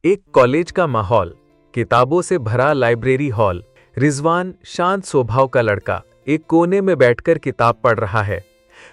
एक कॉलेज का माहौल, किताबों से भरा लाइब्रेरी हॉल। रिजवान शांत स्वभाव का लड़का एक कोने में बैठकर किताब पढ़ रहा है।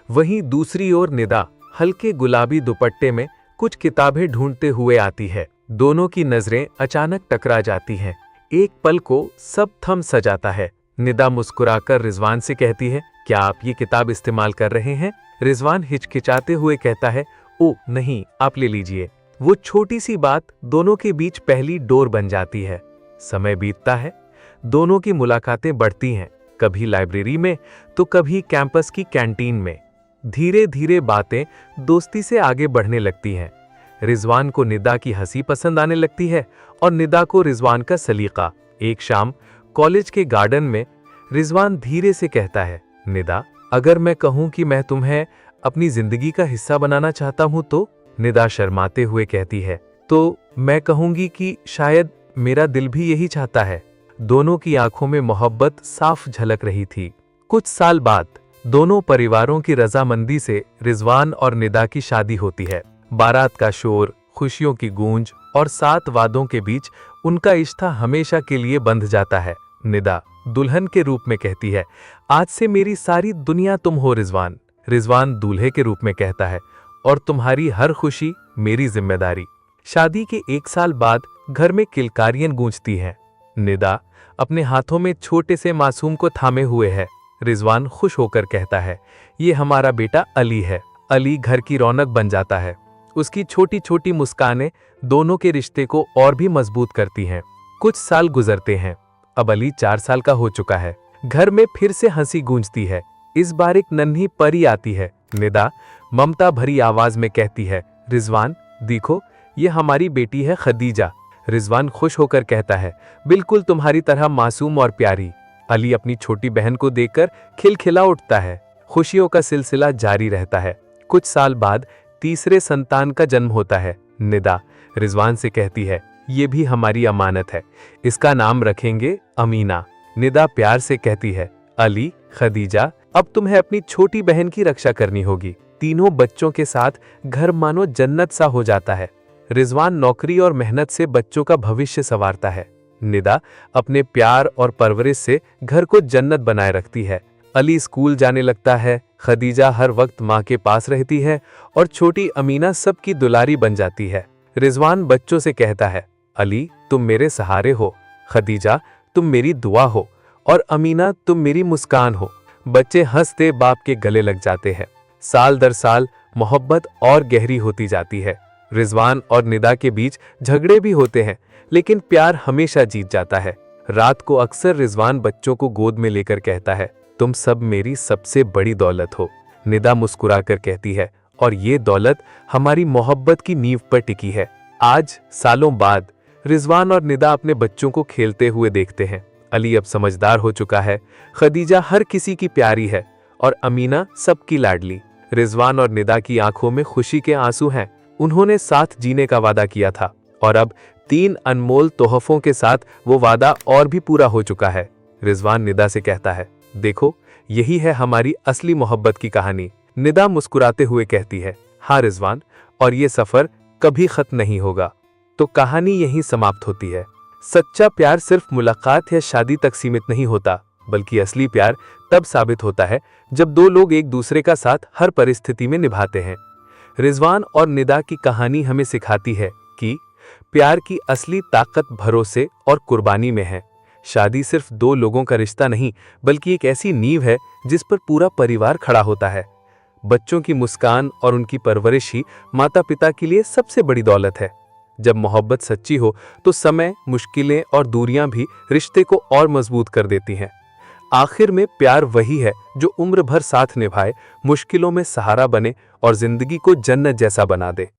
वहीं दूसरी ओर निदा हल्के गुलाबी दुपट्टे में कुछ किताबें ढूंढते हुए आती है। दोनों की नजरें अचानक टकरा जाती हैं। एक पल को सब थम सा जाता है। निदा मुस्कुराकर रिजवान से कहती है, क्या आप ये किताब इस्तेमाल कर रहे हैं? रिजवान हिचकिचाते हुए कहता है, ओ नहीं, आप ले लीजिए। वो छोटी सी बात दोनों के बीच पहली डोर बन जाती है। समय बीतता है, दोनों की मुलाकातें बढ़ती हैं, कभी लाइब्रेरी में तो कभी कैंपस की कैंटीन में। धीरे धीरे बातें दोस्ती से आगे बढ़ने लगती हैं। रिजवान को निदा की हंसी पसंद आने लगती है और निदा को रिजवान का सलीका। एक शाम कॉलेज के गार्डन में रिजवान धीरे से कहता है, निदा, अगर मैं कहूं कि मैं तुम्हें अपनी जिंदगी का हिस्सा बनाना चाहता हूं तो? निदा शर्माते हुए कहती है, तो मैं कहूंगी कि शायद मेरा दिल भी यही चाहता है। दोनों की आंखों में मोहब्बत साफ झलक रही थी। कुछ साल बाद दोनों परिवारों की रजामंदी से रिजवान और निदा की शादी होती है। बारात का शोर, खुशियों की गूंज और 7 वादों के बीच उनका रिश्ता हमेशा के लिए बंध जाता है। निदा दुल्हन के रूप में कहती है, आज से मेरी सारी दुनिया तुम हो रिजवान। रिजवान दूल्हे के रूप में कहता है, और तुम्हारी हर खुशी मेरी जिम्मेदारी। शादी के 1 साल बाद घर में किलकारियां गूंजती हैं। निदा अपने हाथों में छोटे से मासूम को थामे हुए है। रिजवान खुश होकर कहता है, ये हमारा बेटा अली है। अली घर की रौनक बन जाता है। उसकी छोटी छोटी मुस्कानें दोनों के रिश्ते को और भी मजबूत करती हैं। कुछ साल गुजरते हैं। अब अली 4 साल का हो चुका है। घर में फिर से हंसी गूंजती है। इस बार एक नन्ही परी आती है। निदा ममता भरी आवाज में कहती है, रिजवान देखो, ये हमारी बेटी है खदीजा। रिजवान खुश होकर कहता है, बिल्कुल तुम्हारी तरह मासूम और प्यारी। अली अपनी छोटी बहन को देखकर खिलखिला उठता है। खुशियों का सिलसिला जारी रहता है। कुछ साल बाद तीसरे संतान का जन्म होता है। निदा रिजवान से कहती है, ये भी हमारी अमानत है, इसका नाम रखेंगे अमीना। निदा प्यार से कहती है, अली, खदीजा, अब तुम्हें अपनी छोटी बहन की रक्षा करनी होगी। तीनों बच्चों के साथ घर मानो जन्नत सा हो जाता है। रिजवान नौकरी और मेहनत से बच्चों का भविष्य संवारता है। निदा अपने प्यार और परवरिश से घर को जन्नत बनाए रखती है। अली स्कूल जाने लगता है। खदीजा हर वक्त माँ के पास रहती है और छोटी अमीना सबकी दुलारी बन जाती है। रिजवान बच्चों से कहता है, अली तुम मेरे सहारे हो, खदीजा तुम मेरी दुआ हो और अमीना तुम मेरी मुस्कान हो। बच्चे हंसते बाप के गले लग जाते हैं। साल दर साल मोहब्बत और गहरी होती जाती है। रिजवान और निदा के बीच झगड़े भी होते हैं, लेकिन प्यार हमेशा जीत जाता है। रात को अक्सर रिजवान बच्चों को गोद में लेकर कहता है, तुम सब मेरी सबसे बड़ी दौलत हो। निदा मुस्कुराकर कहती है, और ये दौलत हमारी मोहब्बत की नींव पर टिकी है। आज सालों बाद रिजवान और निदा अपने बच्चों को खेलते हुए देखते हैं। अली अब समझदार हो चुका है। खदीजा हर किसी की प्यारी है और अमीना सबकी लाडली। रिजवान और निदा की आंखों में खुशी के आंसू हैं। उन्होंने साथ जीने का वादा किया था और अब 3 अनमोल तोहफों के साथ वो वादा और भी पूरा हो चुका है। रिजवान निदा से कहता है, देखो, यही है हमारी असली मोहब्बत की कहानी। निदा मुस्कुराते हुए कहती है, हाँ रिजवान, और ये सफर कभी खत्म नहीं होगा। तो कहानी यहीं समाप्त होती है। सच्चा प्यार सिर्फ मुलाकात या शादी तक सीमित नहीं होता, बल्कि असली प्यार तब साबित होता है जब 2 लोग एक दूसरे का साथ हर परिस्थिति में निभाते हैं। रिजवान और निदा की कहानी हमें सिखाती है कि प्यार की असली ताकत भरोसे और कुर्बानी में है। शादी सिर्फ 2 लोगों का रिश्ता नहीं, बल्कि एक ऐसी नींव है जिस पर पूरा परिवार खड़ा होता है। बच्चों की मुस्कान और उनकी परवरिश ही माता पिता के लिए सबसे बड़ी दौलत है। जब मोहब्बत सच्ची हो तो समय, मुश्किलें और दूरियां भी रिश्ते को और मजबूत कर देती हैं। आखिर में प्यार वही है जो उम्र भर साथ निभाए, मुश्किलों में सहारा बने और जिंदगी को जन्नत जैसा बना दे।